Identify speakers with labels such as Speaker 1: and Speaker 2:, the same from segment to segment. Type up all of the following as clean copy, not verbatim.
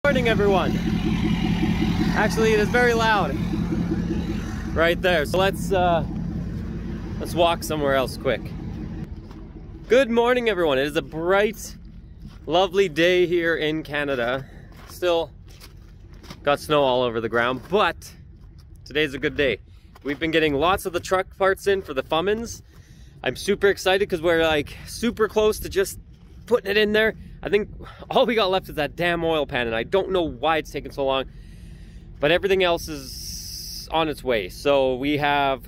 Speaker 1: Morning, everyone. Actually, it is very loud right there. So let's walk somewhere else quick. Good morning, everyone. It is a bright, lovely day here in Canada. Still got snow all over the ground, but today's a good day. We've been getting lots of the truck parts in for the Fummins. I'm super excited because we're like super close to just putting it in there. I think all we got left is that damn oil pan, and I don't know why it's taking so long, but everything else is on its way. So we have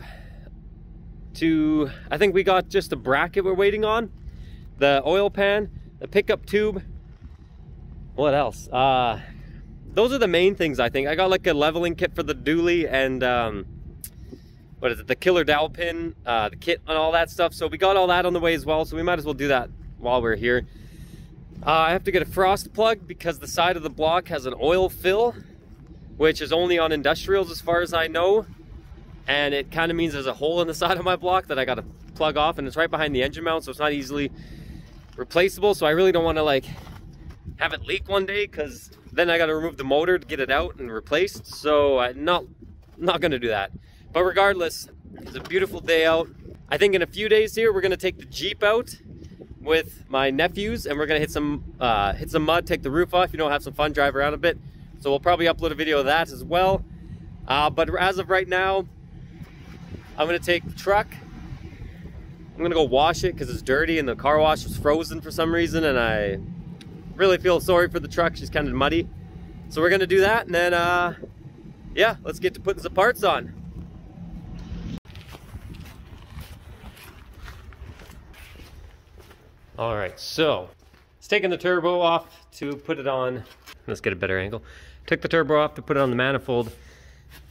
Speaker 1: I think we got just a bracket we're waiting on, the oil pan, the pickup tube. What else? Those are the main things, I think. I got like a leveling kit for the dually and what is it, the killer dowel pin, the kit and all that stuff. So we got all that on the way as well, so we might as well do that while we're here. I have to get a frost plug because the side of the block has an oil fill, which is only on industrials as far as I know. And it kind of means there's a hole in the side of my block that I got to plug off, and it's right behind the engine mount, so it's not easily replaceable. So I really don't want to like have it leak one day, because then I got to remove the motor to get it out and replaced. So I'm not going to do that. But regardless, it's a beautiful day out. I think in a few days here, we're going to take the Jeep out with my nephews, and we're gonna hit some mud, take the roof off, have some fun, drive around a bit. So we'll probably upload a video of that as well. But as of right now, I'm gonna take the truck. I'm gonna go wash it because it's dirty and the car wash was frozen for some reason, and I really feel sorry for the truck. She's kind of muddy. So we're gonna do that, and then yeah, let's get to putting some parts on. All right, so it's taking the turbo off to put it on. Let's get a better angle. Took the turbo off to put it on the manifold,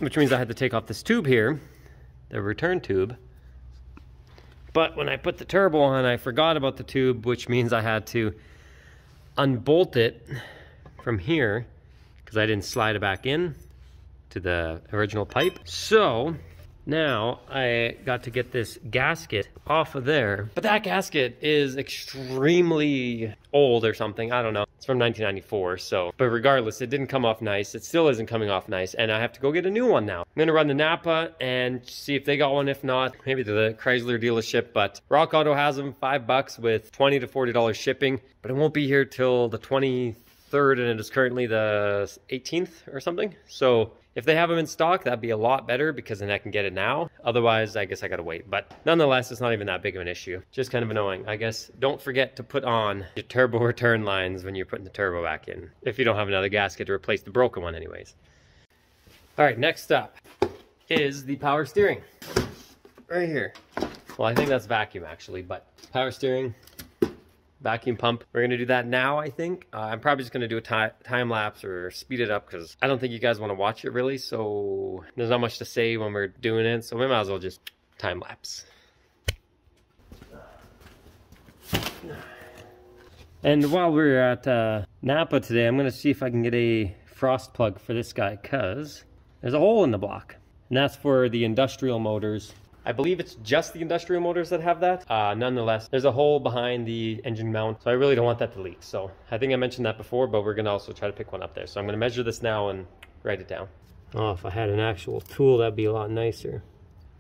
Speaker 1: which means I had to take off this tube here, the return tube. But when I put the turbo on, I forgot about the tube, which means I had to unbolt it from here because I didn't slide it back in to the original pipe. So now I got to get this gasket off of there, but that gasket is extremely old or something. I don't know. It's from 1994. So, but regardless, it didn't come off nice. It still isn't coming off nice, and I have to go get a new one now. I'm gonna run the Napa and see if they got one. If not, maybe to the Chrysler dealership. But Rock Auto has them, $5 with $20 to $40 shipping. But it won't be here till the 23rd, and it is currently the 18th or something. So if they have them in stock, that'd be a lot better because then I can get it now. Otherwise, I guess I gotta wait. But nonetheless, it's not even that big of an issue. Just kind of annoying. I guess don't forget to put on your turbo return lines when you're putting the turbo back in, if you don't have another gasket to replace the broken one anyways. All right, next up is the power steering. Right here. Well, I think that's vacuum actually, but power steering, vacuum pump. We're gonna do that now, I think. I'm probably just gonna do a time lapse or speed it up because I don't think you guys want to watch it really, so there's not much to say when we're doing it, so we might as well just time lapse. And while we're at Napa today, I'm gonna see if I can get a frost plug for this guy, because there's a hole in the block, and that's for the industrial motors. I believe it's just the industrial motors that have that. Nonetheless, there's a hole behind the engine mount, so I really don't want that to leak. So I think I mentioned that before, but we're gonna also try to pick one up there. So I'm gonna measure this now and write it down. Oh, if I had an actual tool, that'd be a lot nicer.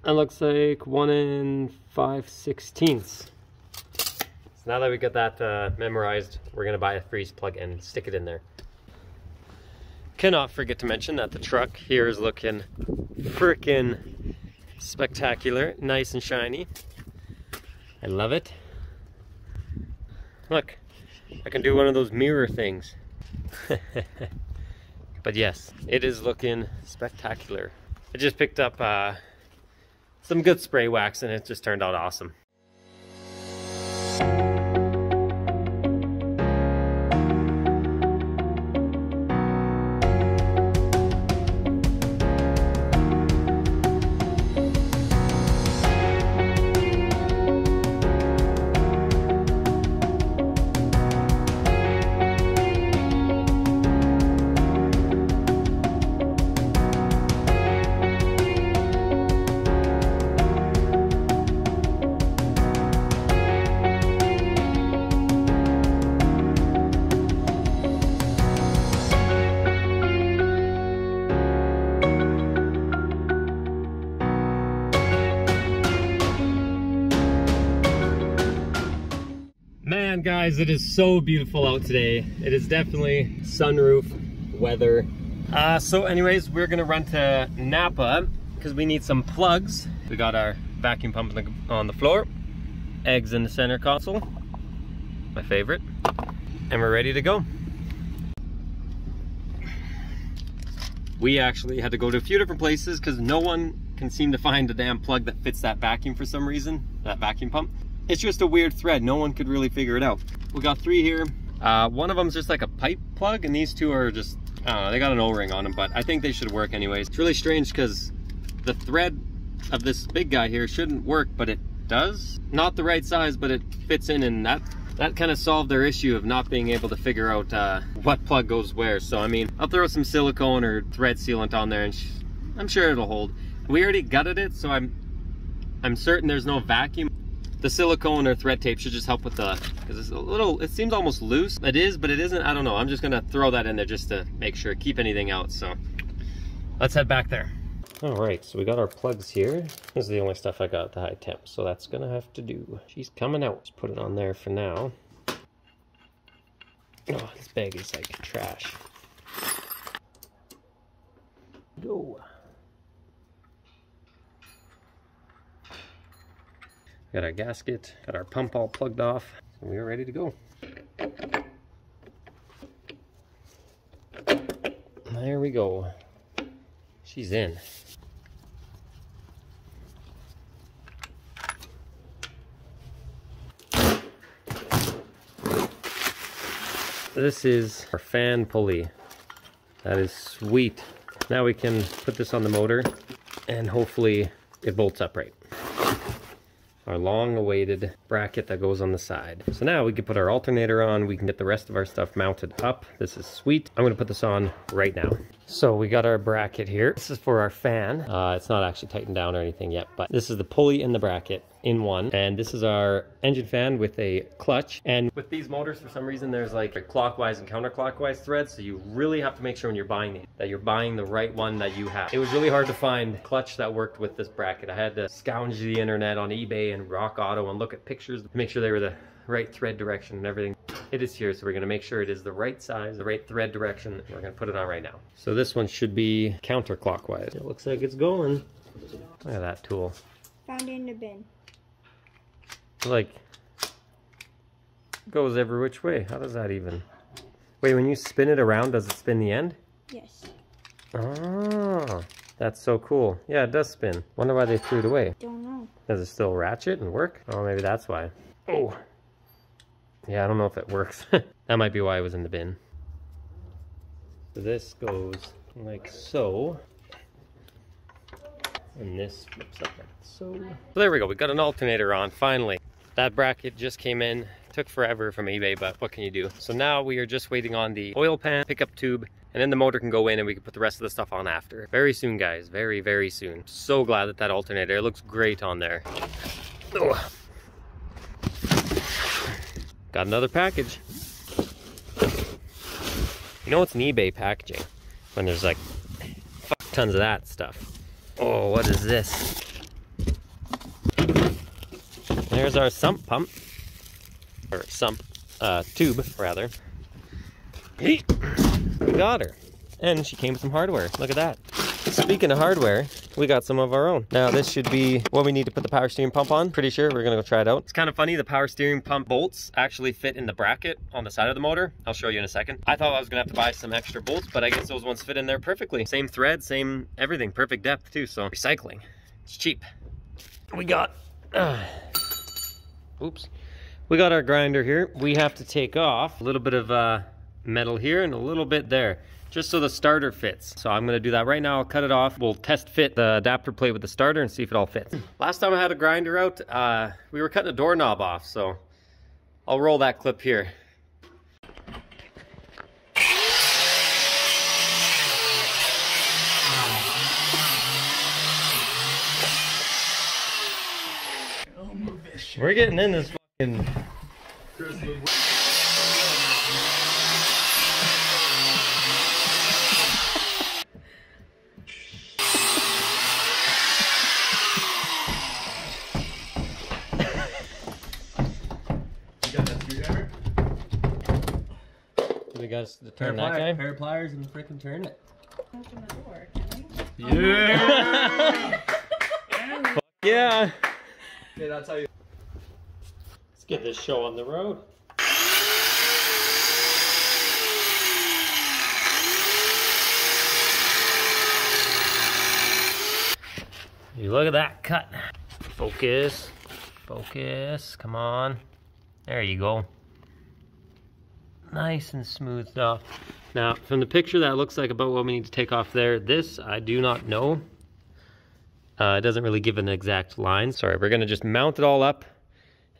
Speaker 1: That looks like 1 5/16. So now that we got that memorized, we're gonna buy a freeze plug and stick it in there. Cannot forget to mention that the truck here is looking freaking spectacular, nice and shiny. I love it. Look, I can do one of those mirror things. But yes, it is looking spectacular. I just picked up some good spray wax and it just turned out awesome. guys, it is so beautiful out today. It is definitely sunroof weather. So anyways, we're gonna run to Napa because we need some plugs. We got our vacuum pump on the floor, eggs in the center console, my favorite, and we're ready to go. We actually had to go to a few different places because no one can seem to find a damn plug that fits that vacuum for some reason, that vacuum pump. It's just a weird thread. No one could really figure it out. We got 3 here. One of them's just like a pipe plug, and these 2 are just, I don't know, they got an O-ring on them, but I think they should work anyways. It's really strange because the thread of this big guy here shouldn't work, but it does. Not the right size, but it fits in, and that kind of solved their issue of not being able to figure out what plug goes where. So I mean, I'll throw some silicone or thread sealant on there, and I'm sure it'll hold. We already gutted it, so I'm certain there's no vacuum. The silicone or thread tape should just help with the, because it's a little, it seems almost loose. It is, but it isn't. I don't know. I'm just gonna throw that in there just to make sure, keep anything out. So let's head back there. All right, so we got our plugs here. This is the only stuff I got at the high temp, so that's gonna have to do. She's coming out. Let's put it on there for now. Oh, this bag is like trash. Go. Got our gasket, got our pump all plugged off, and we are ready to go. There we go. She's in. This is our fan pulley. That is sweet. Now we can put this on the motor and hopefully it bolts upright. Our long-awaited bracket that goes on the side. So now we can put our alternator on, we can get the rest of our stuff mounted up. This is sweet. I'm gonna put this on right now. So we got our bracket here. This is for our fan. It's not actually tightened down or anything yet, but this is the pulley and the bracket in one. And this is our engine fan with a clutch. And with these motors, for some reason, there's like clockwise and counterclockwise threads. So you really have to make sure when you're buying these, that you're buying the right one that you have. It was really hard to find a clutch that worked with this bracket. I had to scounge the internet on eBay and Rock Auto and look at pictures to make sure they were the right thread direction and everything. It is here, so we're gonna make sure it is the right size, the right thread direction. We're gonna put it on right now. So this one should be counterclockwise. It looks like it's going. Look at that tool.
Speaker 2: Found it in the bin.
Speaker 1: Like, goes every which way. How does that even? Wait, when you spin it around, does it spin the end?
Speaker 2: Yes.
Speaker 1: Oh, that's so cool. Yeah, it does spin. Wonder why they threw it away.
Speaker 2: Don't know.
Speaker 1: Does it still ratchet and work? Oh, maybe that's why. Oh. Yeah, I don't know if it works. That might be why it was in the bin. So this goes like so. And this flips up like so. So there we go, we got an alternator on, finally. That bracket just came in, took forever from eBay, but what can you do? So now we are just waiting on the oil pan, pickup tube, and then the motor can go in and we can put the rest of the stuff on after. Very soon, guys, very, very soon. So glad that alternator, it looks great on there. Ugh. Got another package. You know what's in eBay packaging? When there's like tons of that stuff. Oh, what is this? There's our sump pump. Or sump tube, rather. Hey, we got her. And she came with some hardware. Look at that. Speaking of hardware, we got some of our own. Now this should be what we need to put the power steering pump on. Pretty sure we're gonna go try it out. It's kind of funny, the power steering pump bolts actually fit in the bracket on the side of the motor. I'll show you in a second. I thought I was gonna have to buy some extra bolts, but I guess those ones fit in there perfectly. Same thread, same everything, perfect depth too, so recycling. It's cheap. We got, oops. We got our grinder here. We have to take off a little bit of metal here and a little bit there, just so the starter fits. So I'm gonna do that right now. I'll cut it off. We'll test fit the adapter plate with the starter and see if it all fits. Last time I had a grinder out, we were cutting a doorknob off, so I'll roll that clip here. We're getting in this fucking...
Speaker 3: You got that screwdriver?
Speaker 1: guys to turn that guy?
Speaker 2: Pair of pliers and freaking turn it.
Speaker 3: Open the door, can you?
Speaker 2: Yeah!
Speaker 1: Yeah!
Speaker 2: Okay, that's how you...
Speaker 1: Let's get this show on the road. You look at that cut. Focus. Focus. Come on. There you go. Nice and smoothed off. Now, from the picture, that looks like about what we need to take off there. This, I do not know. It doesn't really give an exact line. Sorry, we're gonna just mount it all up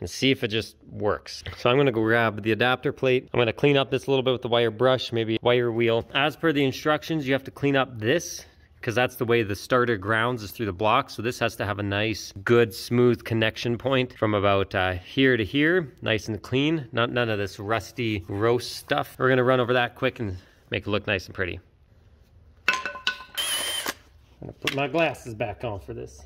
Speaker 1: and see if it just works. So I'm gonna go grab the adapter plate. I'm gonna clean up this a little bit with the wire brush, maybe wire wheel. As per the instructions, you have to clean up this because that's the way the starter grounds is through the block. So this has to have a nice, good, smooth connection point from about here to here, nice and clean. None of this rusty roast stuff. We're gonna run over that quick and make it look nice and pretty. I'm gonna put my glasses back on for this.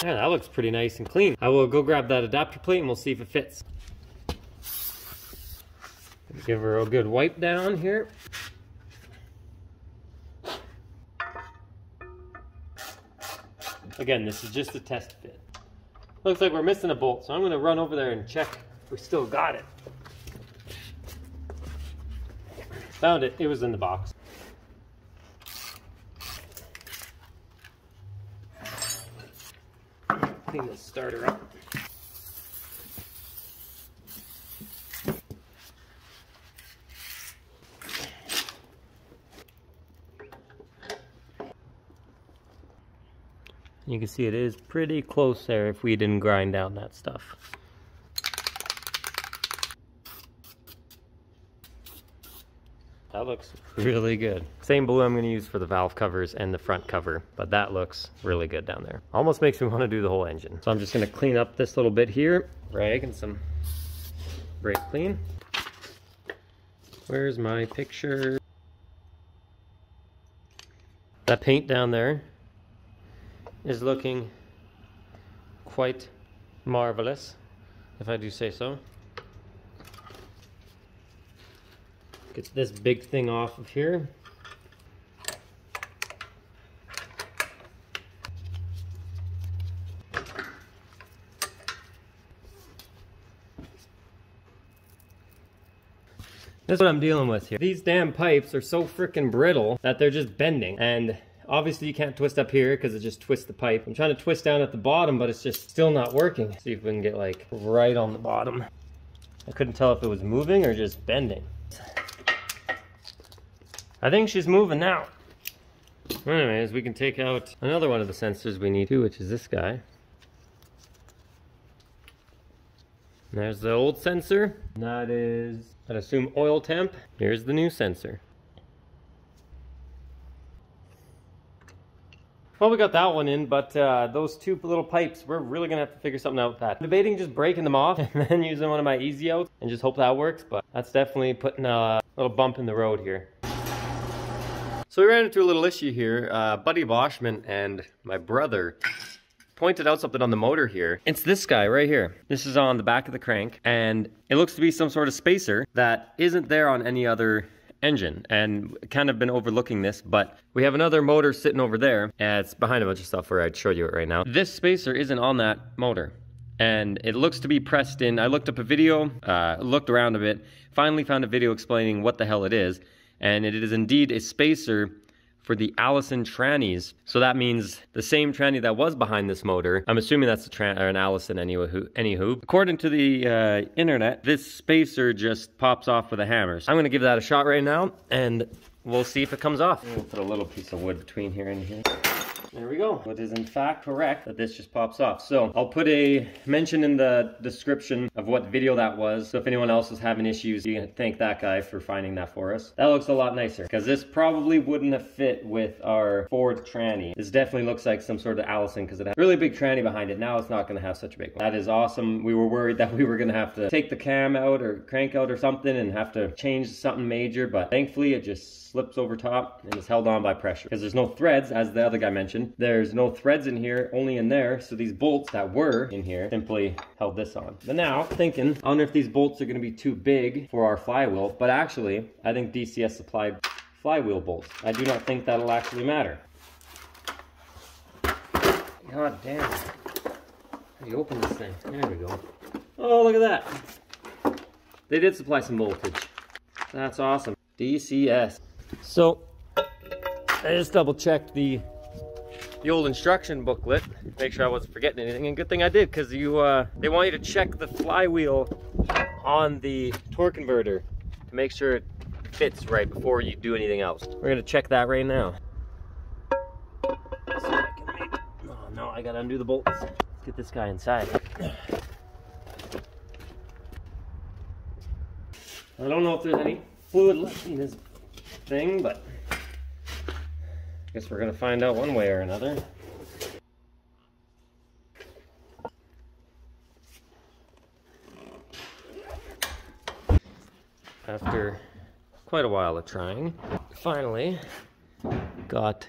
Speaker 1: Yeah, that looks pretty nice and clean. I will go grab that adapter plate and we'll see if it fits. Give her a good wipe down here. Again, this is just a test fit. Looks like we're missing a bolt, so I'm gonna run over there and check if we still got it. Found it, it was in the box. Clean this starter up. You can see it is pretty close there if we didn't grind down that stuff. That looks really good. Same blue I'm going to use for the valve covers and the front cover, but that looks really good down there. Almost makes me want to do the whole engine. So I'm just going to clean up this little bit here, rag and some brake clean. Where's my picture? That paint down there is looking quite marvelous, if I do say so. Get this big thing off of here. That's what I'm dealing with here. These damn pipes are so freaking brittle that they're just bending, and obviously you can't twist up here because it just twists the pipe. I'm trying to twist down at the bottom, but it's just still not working. See if we can get like right on the bottom. I couldn't tell if it was moving or just bending. I think she's moving now. Anyways, we can take out another one of the sensors we need to, which is this guy. There's the old sensor. That is, I'd assume, oil temp. Here's the new sensor. Well, we got that one in, but those two little pipes, we're really gonna have to figure something out with that. I'm debating just breaking them off and then using one of my easy outs and just hope that works, but that's definitely putting a little bump in the road here. So we ran into a little issue here. Buddy Boschman and my brother pointed out something on the motor here. It's this guy right here. This is on the back of the crank, and it looks to be some sort of spacer that isn't there on any other engine, and kind of been overlooking this, but we have another motor sitting over there, and it's behind a bunch of stuff where I'd show you it right now. This spacer isn't on that motor, and it looks to be pressed in. I looked up a video, looked around a bit, finally found a video explaining what the hell it is, and it is indeed a spacer for the Allison trannies. So that means the same tranny that was behind this motor. I'm assuming that's an Allison anywho. According to the internet, this spacer just pops off with a hammer. So I'm gonna give that a shot right now, and we'll see if it comes off. We'll put a little piece of wood between here and here. There we go. It is in fact correct that this just pops off. So I'll put a mention in the description of what video that was. So if anyone else is having issues, you can thank that guy for finding that for us. That looks a lot nicer because this probably wouldn't have fit with our Ford tranny. This definitely looks like some sort of Allison because it has a really big tranny behind it. Now it's not going to have such a big one. That is awesome. We were worried that we were going to have to take the cam out or crank out or something and have to change something major, but thankfully it just slips over top and is held on by pressure because there's no threads, as the other guy mentioned. There's no threads in here, only in there. So these bolts that were in here simply held this on. But now thinking, I wonder if these bolts are going to be too big for our flywheel, but actually I think DCS supplied flywheel bolts. I do not think that'll actually matter. God damn. How do you open this thing? There we go. Oh, look at that. They did supply some voltage. That's awesome. DCS. So, I just double checked the old instruction booklet, make sure I wasn't forgetting anything, and good thing I did, because they want you to check the flywheel on the torque converter to make sure it fits right before you do anything else. We're gonna check that right now. So I can maybe, oh no, I gotta undo the bolts. Let's get this guy inside. I don't know if there's any fluid left in this thing, but I guess we're gonna find out one way or another. After quite a while of trying, finally got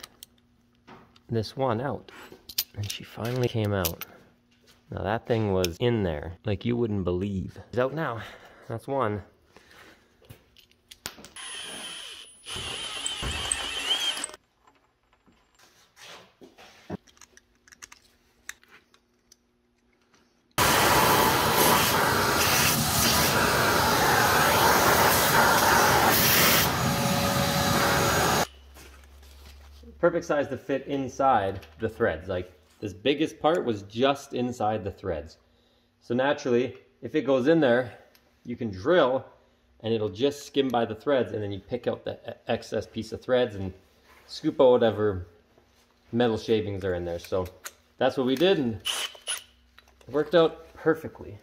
Speaker 1: this one out. And she finally came out. Now that thing was in there like you wouldn't believe. It's out now. That's one. Perfect size to fit inside the threads. Like, this biggest part was just inside the threads. So naturally, if it goes in there, you can drill and it'll just skim by the threads, and then you pick out the excess piece of threads and scoop out whatever metal shavings are in there. So that's what we did, and it worked out perfectly.